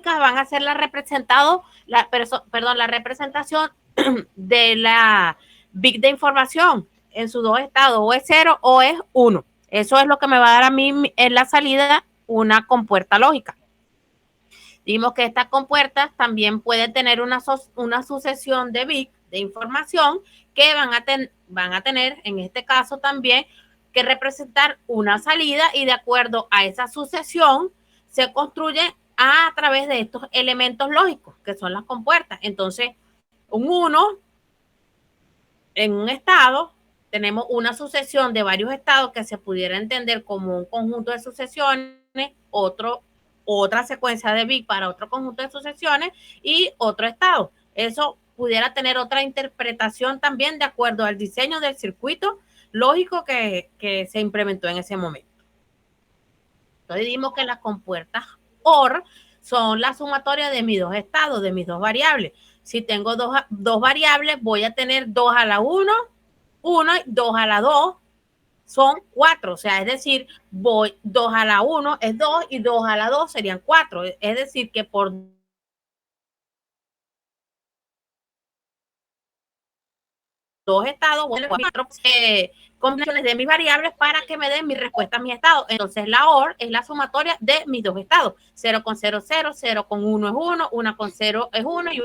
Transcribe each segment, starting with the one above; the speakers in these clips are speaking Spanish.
van a ser la representado, la representación de la bit de información en sus dos estados, o es 0 o es 1. Eso es lo que me va a dar a mí en la salida una compuerta lógica. Dimos que esta compuerta también puede tener una sucesión de bits de información que van a tener, en este caso también, que representar una salida, y de acuerdo a esa sucesión se construye a través de estos elementos lógicos, que son las compuertas. Entonces, un 1 en un estado, tenemos una sucesión de varios estados que se pudiera entender como un conjunto de sucesiones, otra secuencia de bits para otro conjunto de sucesiones y otro estado. Eso pudiera tener otra interpretación también de acuerdo al diseño del circuito lógico que se implementó en ese momento. Entonces dimos que las compuertas OR son la sumatoria de mis dos estados, de mis dos variables. Si tengo dos variables, voy a tener 2 a la 1, 1 y 2 a la 2 son 4. O sea, es decir, 2 a la 1 es 2 y 2 a la 2 serían 4. Es decir, que por dos estados, voy a 4 combinaciones de mis variables para que me den mi respuesta a mi estado. Entonces la OR es la sumatoria de mis dos estados. 0 con 0, 0, 0 con 1 es 1, 1 con 0 es 1 y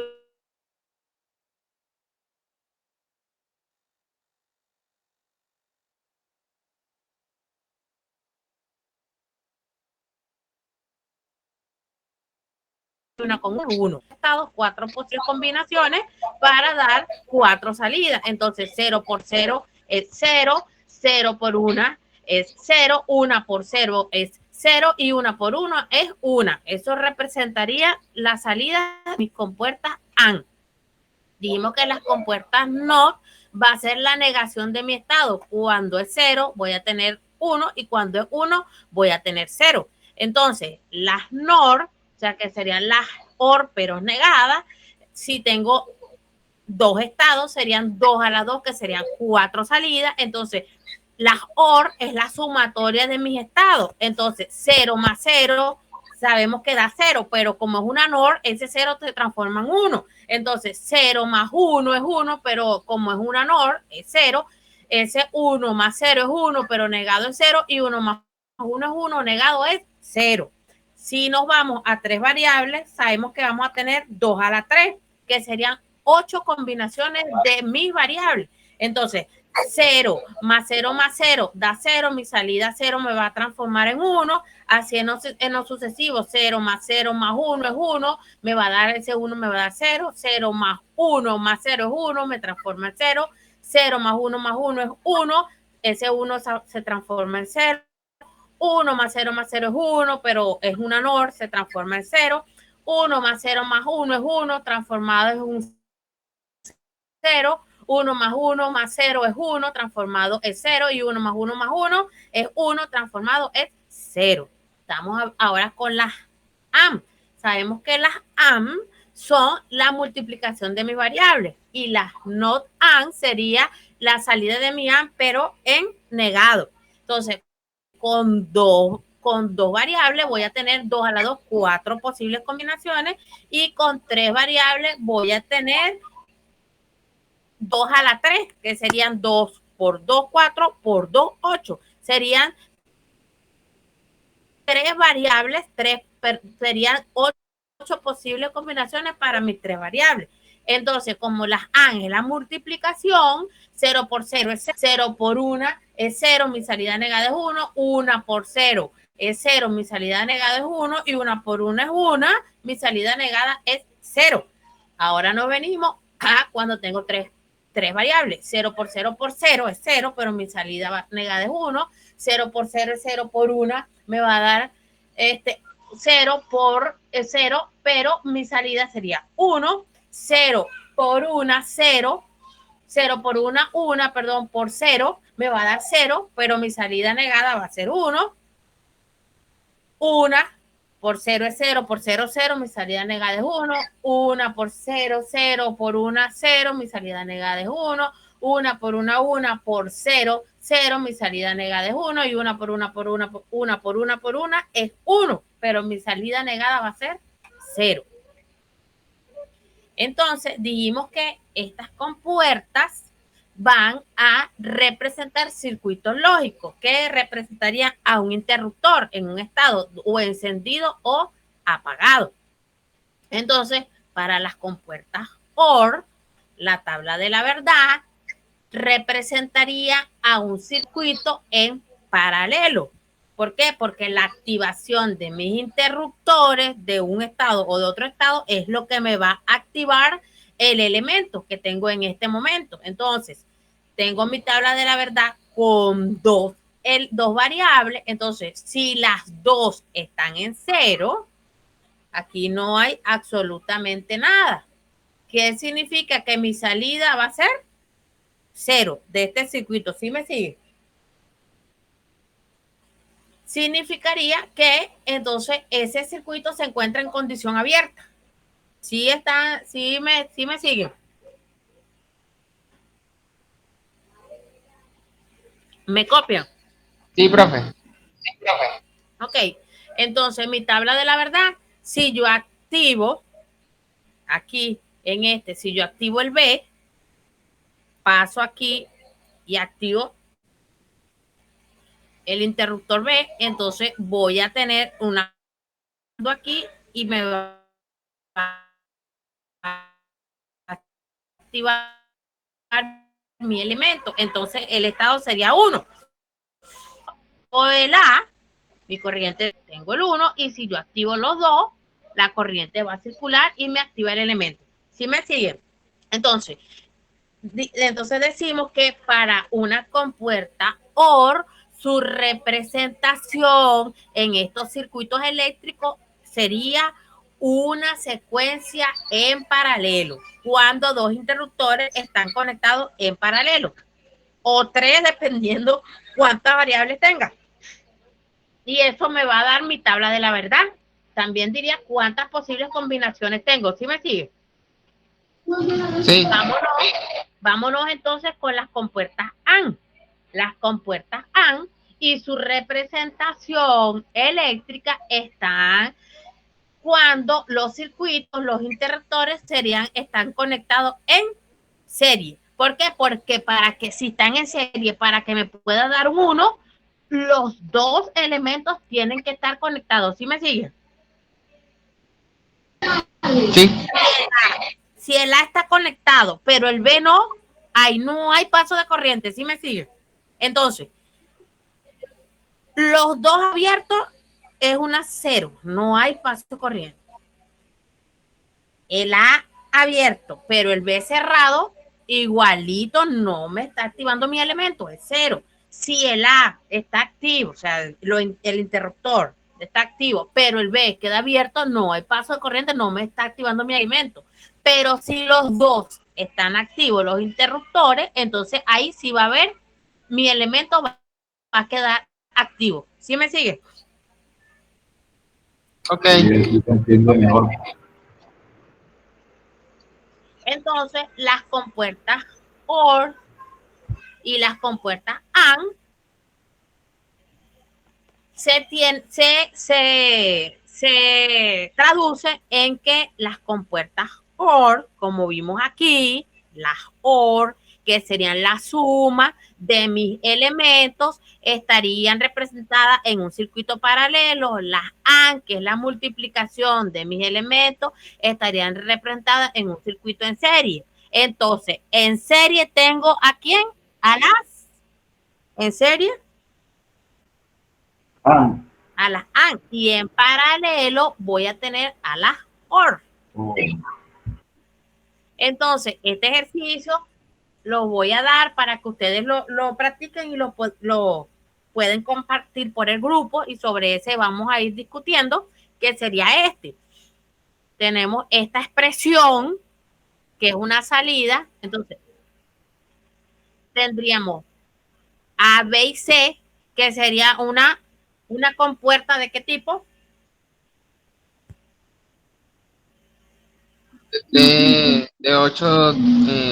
una con 1. Estados, 4 posibles combinaciones para dar 4 salidas. Entonces 0 por 0 es 0, 0 por 1 es 0, 1 por 0 es 0 y 1 por 1 es 1. Eso representaría la salida de mis compuertas AND. Dijimos que las compuertas NOT va a ser la negación de mi estado. Cuando es 0 voy a tener 1 y cuando es 1 voy a tener 0. Entonces las NOR, o sea que serían las OR pero negadas, si tengo dos estados serían 2 a la 2, que serían 4 salidas. Entonces las OR es la sumatoria de mis estados. Entonces 0 más 0 sabemos que da 0, pero como es una NOR, ese 0 se transforma en 1. Entonces 0 más 1 es 1, pero como es una NOR, es 0. Ese 1 más 0 es 1, pero negado es 0, y 1 más 1 es 1, negado es 0. Si nos vamos a tres variables, sabemos que vamos a tener 2 a la 3, que serían 8 combinaciones de mis variables. Entonces, 0 más 0 más 0 da 0, mi salida 0 me va a transformar en 1, así en lo sucesivo, 0 más 0 más 1 es 1, me va a dar ese 1, me va a dar 0, 0 más 1 más 0 es 1, me transforma en 0, 0 más 1 es 1, ese 1 se transforma en 0, 1 más 0 es 1, pero es una NOR, se transforma en 0, 1 más 0 más 1 es 1, transformado es un 0, 1 más 1 más 0 es 1, transformado es 0, y 1 más 1 más 1 es 1, transformado es 0. Estamos ahora con las AND. Sabemos que las AND son la multiplicación de mis variables, y las NOT AND sería la salida de mi AND, pero en negado. Entonces, con dos variables voy a tener 2 a la 2, 4 posibles combinaciones, y con 3 variables voy a tener 2 a la 3, que serían 2 por 2, 4 por 2, 8. Serían 3 variables, serían 8 posibles combinaciones para mis 3 variables. Entonces, como las AND es la multiplicación, 0 por 0 es 0 por 1 es 0, mi salida negada es 1, 1 por 0 es 0, mi salida negada es 1, y 1 por 1 es 1, mi salida negada es 0. Ahora nos venimos a cuando tengo tres variables. 0 por 0 por 0 es 0, pero mi salida negada es 1. 0 por 0 es 0 por 1, me va a dar 0 por 0, pero mi salida sería 1. 0 por 1, 0. 0 por 1, 1, perdón, por 0, me va a dar 0, pero mi salida negada va a ser 1. 1 por 0 es 0, por 0, 0, mi salida negada es 1. 1 por 0, 0 por 1, 0, mi salida negada es 1. 1 por 1, 1 por 0, 0, mi salida negada es 1. Y 1 por 1 por 1 por 1 por 1 por 1 es 1, pero mi salida negada va a ser 0. Entonces, dijimos que estas compuertas van a representar circuitos lógicos que representarían a un interruptor en un estado o encendido o apagado. Entonces, para las compuertas OR, la tabla de la verdad representaría a un circuito en paralelo. ¿Por qué? Porque la activación de mis interruptores de un estado o de otro estado es lo que me va a activar el elemento que tengo en este momento. Entonces, tengo mi tabla de la verdad con dos variables. Entonces, si las dos están en 0, aquí no hay absolutamente nada. ¿Qué significa? Que mi salida va a ser 0 de este circuito. ¿Sí me sigue? Significaría que entonces ese circuito se encuentra en condición abierta. ¿Sí está, sí me siguen? ¿Me copian? Sí, profe. Ok, entonces mi tabla de la verdad, si yo activo aquí en este, si yo activo el B, paso aquí y activo el interruptor B, entonces voy a tener una aquí y me va a activar mi elemento. Entonces el estado sería 1. O el A, mi corriente, tengo el 1, y si yo activo los dos, la corriente va a circular y me activa el elemento. ¿Sí me siguen? Entonces decimos que para una compuerta OR, su representación en estos circuitos eléctricos sería una secuencia en paralelo, cuando dos interruptores están conectados en paralelo, o 3, dependiendo cuántas variables tenga. Y eso me va a dar mi tabla de la verdad. También diría cuántas posibles combinaciones tengo. ¿Sí me sigue? Sí. Vámonos entonces con las compuertas AND. Las compuertas AND y su representación eléctrica están cuando los circuitos, los interruptores están conectados en serie. ¿Por qué? Porque para que si están en serie, para que me pueda dar un 1, los dos elementos tienen que estar conectados. ¿Sí me siguen? Sí. Si el A está conectado, pero el B no, ahí no hay paso de corriente. ¿Sí me siguen? Entonces, los dos abiertos es una 0, no hay paso de corriente. El A abierto, pero el B cerrado, igualito no me está activando mi elemento, es 0. Si el A está activo, o sea, el interruptor está activo, pero el B queda abierto, no hay paso de corriente, no me está activando mi elemento. Pero si los dos están activos, los interruptores, entonces ahí sí va a haber, mi elemento va a quedar activo. ¿Sí me sigue? Ok. Entonces, las compuertas OR y las compuertas AND se traduce en que las compuertas OR, como vimos aquí, las OR, que serían la suma de mis elementos, estarían representadas en un circuito paralelo. Las AND, que es la multiplicación de mis elementos, estarían representadas en un circuito en serie. Entonces, en serie tengo ¿a quién? A las, en serie, a las AND, y en paralelo voy a tener a las OR. Entonces, este ejercicio lo voy a dar para que ustedes lo practiquen y lo pueden compartir por el grupo, y sobre ese vamos a ir discutiendo, que sería este. Tenemos esta expresión, que es una salida, entonces tendríamos A, B y C, que sería una compuerta ¿de qué tipo? De 8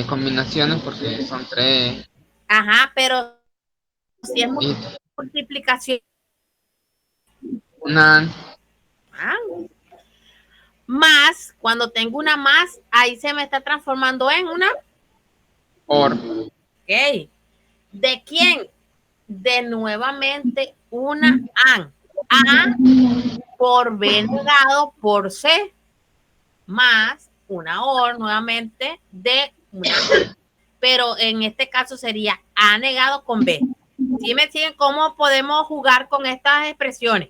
combinaciones, porque son 3. Ajá, pero si es multiplicación. Una. Ah, más, cuando tengo una más, ahí se me está transformando en una OR. Ok. ¿De quién? De nuevamente una AND. A por B negado por C más una OR nuevamente de una A. Pero en este caso sería A negado con B. ¿Sí me siguen cómo podemos jugar con estas expresiones?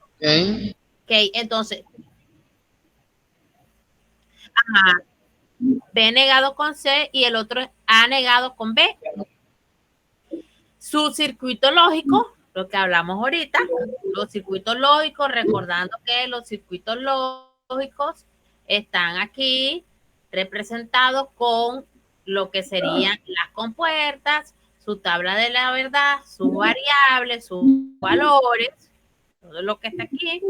Ok. Ok, entonces, ajá, B negado con C y el otro es A negado con B. Su circuito lógico, lo que hablamos ahorita, los circuitos lógicos, recordando que los circuitos lógicos están aquí representados con lo que serían las compuertas, su tabla de la verdad, sus variables, sus valores, todo lo que está aquí.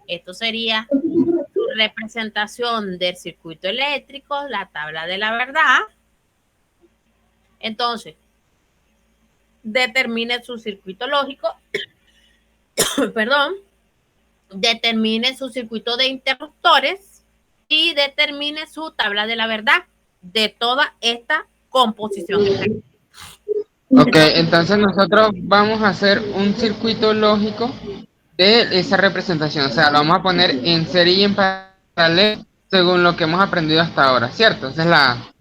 Esto sería su representación del circuito eléctrico, la tabla de la verdad. Entonces, determine su circuito lógico, perdón, determine su circuito de interruptores y determine su tabla de la verdad de toda esta composición. Ok, entonces nosotros vamos a hacer un circuito lógico de esa representación. O sea, lo vamos a poner en serie y en paralelo según lo que hemos aprendido hasta ahora, ¿cierto? Esa es la A.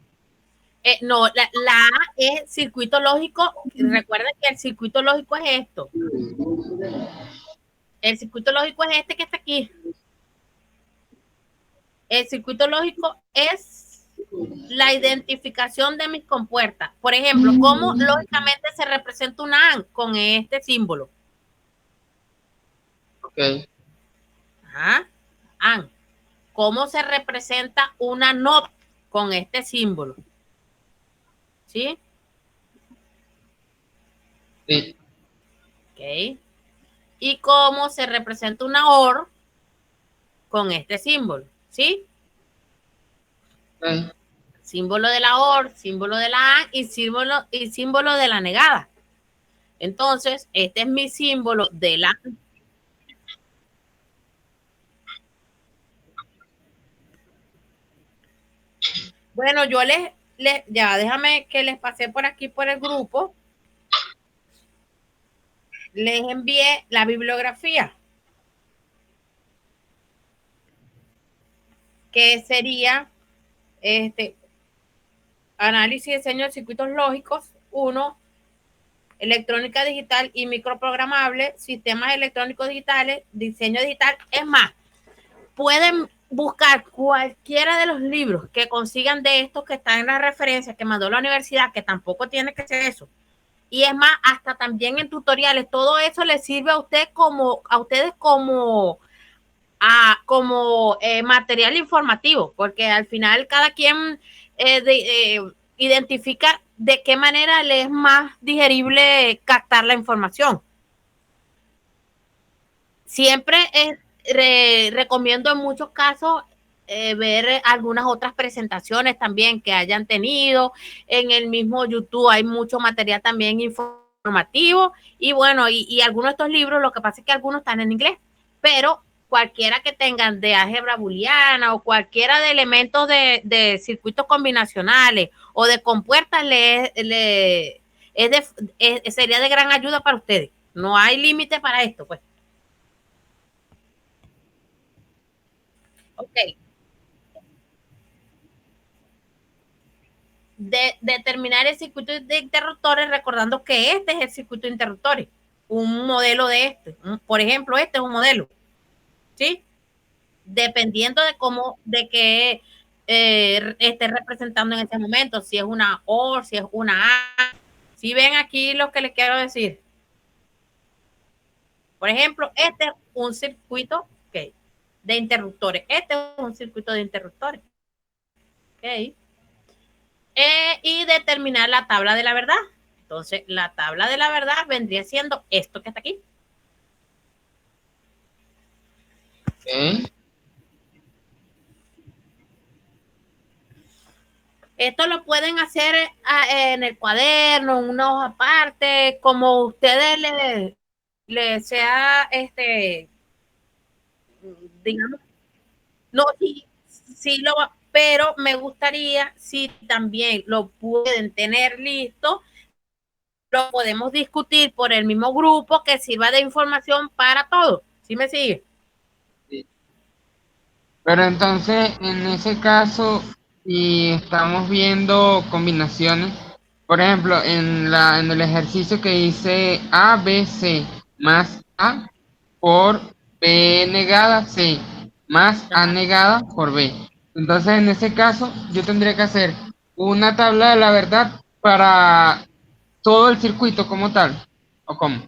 No, la A es circuito lógico. Recuerden que el circuito lógico es esto. El circuito lógico es este que está aquí. El circuito lógico es la identificación de mis compuertas. Por ejemplo, ¿cómo lógicamente se representa una AND? Con este símbolo. Ok. Ajá. AND. ¿Cómo se representa una NOT? Con este símbolo? ¿Sí? Sí. Ok. ¿Y cómo se representa una OR? Con este símbolo. ¿Sí? Ok. Símbolo de la OR, símbolo de la AND y símbolo de la negada. Entonces, este es mi símbolo de la... Bueno, yo ya déjame que les pasé por aquí por el grupo, les envié la bibliografía, que sería análisis y diseño de circuitos lógicos, 1, electrónica digital y microprogramable, sistemas electrónicos digitales, diseño digital. Es más, pueden buscar cualquiera de los libros que consigan de estos que están en la referencia que mandó la universidad, que tampoco tiene que ser eso. Y es más, hasta también en tutoriales, todo eso les sirve a usted a ustedes como material informativo, porque al final cada quien identifica de qué manera le es más digerible captar la información. Siempre recomiendo en muchos casos ver algunas otras presentaciones también que hayan tenido. En el mismo YouTube hay mucho material también informativo y bueno, y algunos de estos libros, lo que pasa es que algunos están en inglés, pero cualquiera que tengan de álgebra booleana o cualquiera de elementos de circuitos combinacionales o de compuertas sería de gran ayuda para ustedes. No hay límite para esto, pues. Ok, determinar el circuito de interruptores, recordando que este es el circuito de interruptores, un modelo de por ejemplo, este es un modelo, ¿sí? Dependiendo de cómo, de qué esté representando en este momento, si es una OR, si es una A, si ven aquí lo que les quiero decir. Por ejemplo, este es un circuito de interruptores, este es un circuito de interruptores, ¿ok? Y determinar la tabla de la verdad. Entonces, la tabla de la verdad vendría siendo esto que está aquí. Ok. Esto lo pueden hacer en el cuaderno, en una hoja aparte, como ustedes les sea digamos, no, sí, sí lo va, pero me gustaría si también lo pueden tener listo, lo podemos discutir por el mismo grupo que sirva de información para todos. ¿Sí me sigue? Sí. Pero entonces, en ese caso, si estamos viendo combinaciones, por ejemplo, en el ejercicio que dice A, B, C más A por B negada C más A Ajá. negada por B. Entonces, en ese caso, yo tendría que hacer una tabla de la verdad para todo el circuito como tal. ¿O cómo?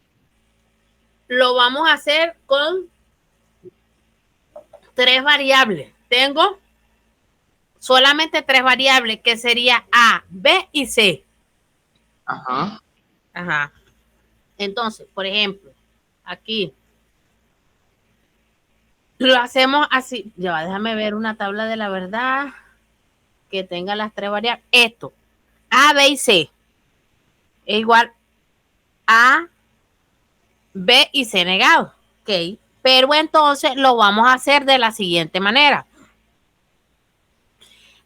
Lo vamos a hacer con 3 variables. Tengo solamente 3 variables, que sería A, B y C. Ajá. Ajá. Entonces, por ejemplo, aquí lo hacemos así. Ya, déjame ver una tabla de la verdad que tenga las 3 variables. Esto, A, B y C es igual a B y C negado. Ok. Pero entonces lo vamos a hacer de la siguiente manera.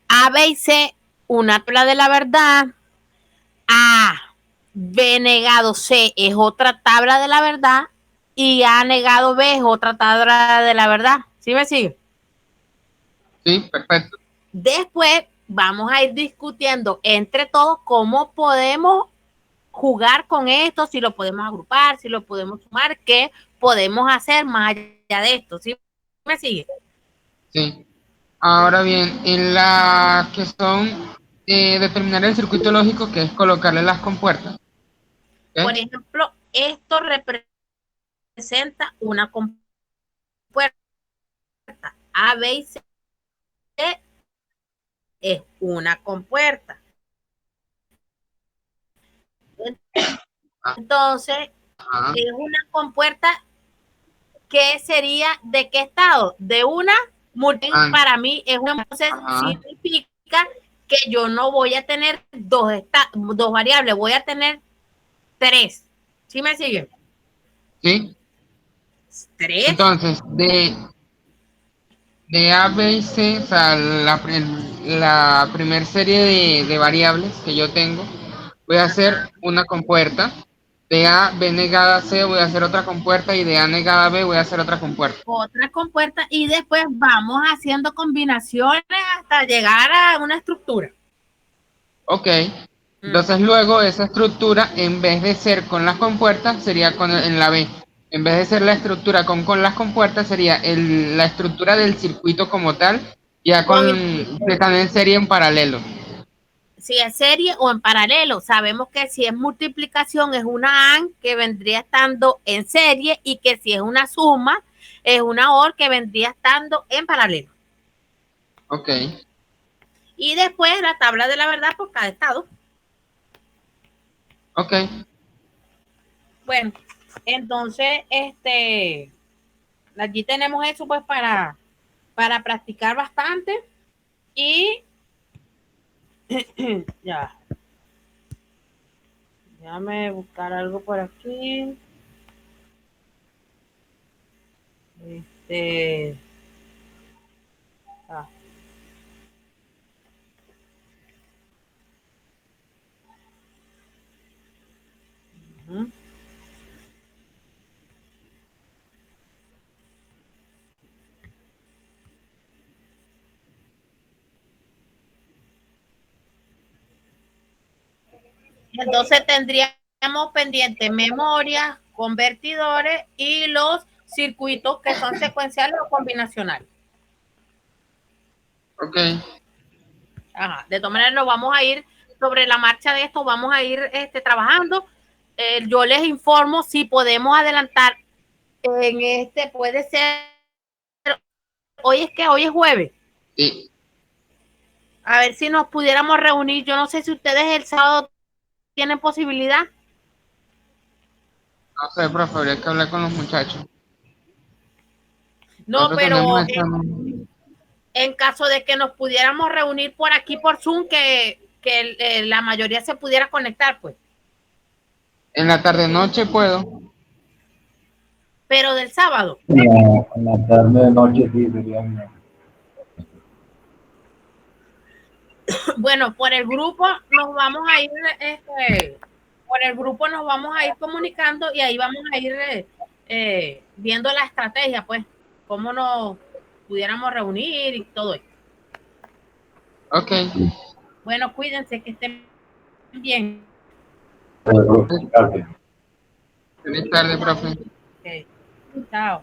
A, B y C, una tabla de la verdad. A, B negado C es otra tabla de la verdad. Y A negado B es otra tabla de la verdad. ¿Sí me sigue? Sí, perfecto. Después vamos a ir discutiendo entre todos cómo podemos jugar con esto, si lo podemos agrupar, si lo podemos sumar, qué podemos hacer más allá de esto. ¿Sí me sigue? Sí. Ahora bien, en la que son determinar el circuito lógico, que es colocarle las compuertas. Por ¿Ok? ejemplo, esto representa una compuerta. A, B y C es una compuerta. Entonces, Ajá. es una compuerta que sería de qué estado? De una multitud. Ah, Para mí es una, entonces ajá. significa que yo no voy a tener dos variables, voy a tener 3. ¿Sí me siguen? Sí. 3. Entonces, de A, B y C, o sea, la primer serie de variables que yo tengo, voy a hacer una compuerta. De A, B negada C, voy a hacer otra compuerta. Y de A negada B, voy a hacer otra compuerta. Otra compuerta y después vamos haciendo combinaciones hasta llegar a una estructura. Ok. Mm. Entonces luego esa estructura, en vez de ser con las compuertas, sería en la B. En vez de ser la estructura con las compuertas, sería la estructura del circuito como tal, ya Con el, que están en serie en paralelo. si es serie o en paralelo, sabemos que si es multiplicación es una AND que vendría estando en serie y que si es una suma es una OR que vendría estando en paralelo. Ok, Y después la tabla de la verdad por cada estado. ok. Bueno, entonces, allí tenemos eso pues para practicar bastante y ya, déjame buscar algo por aquí. Este, ah, uh-huh. Entonces tendríamos pendiente memoria, convertidores y los circuitos que son secuenciales o combinacionales. Ok, Ajá. De todas maneras, nos vamos a ir sobre la marcha de esto, vamos a ir trabajando. Yo les informo si podemos adelantar en puede ser, hoy es jueves. sí. A ver si nos pudiéramos reunir. Yo no sé si ustedes el sábado tienen posibilidad. No sé, profe, habría que hablar con los muchachos. No, Nosotros tenemos pero esta... en caso de que nos pudiéramos reunir por aquí por Zoom, que la mayoría se pudiera conectar, pues. En la tarde-noche puedo. pero del sábado. En la tarde, noche, sí, sería mejor. Bueno, por el grupo nos vamos a ir, por el grupo nos vamos a ir comunicando y ahí vamos a ir viendo la estrategia, pues, cómo nos pudiéramos reunir y todo eso. Ok. Bueno, cuídense, que estén bien. Gracias. Feliz tarde, profe. Okay. Chao.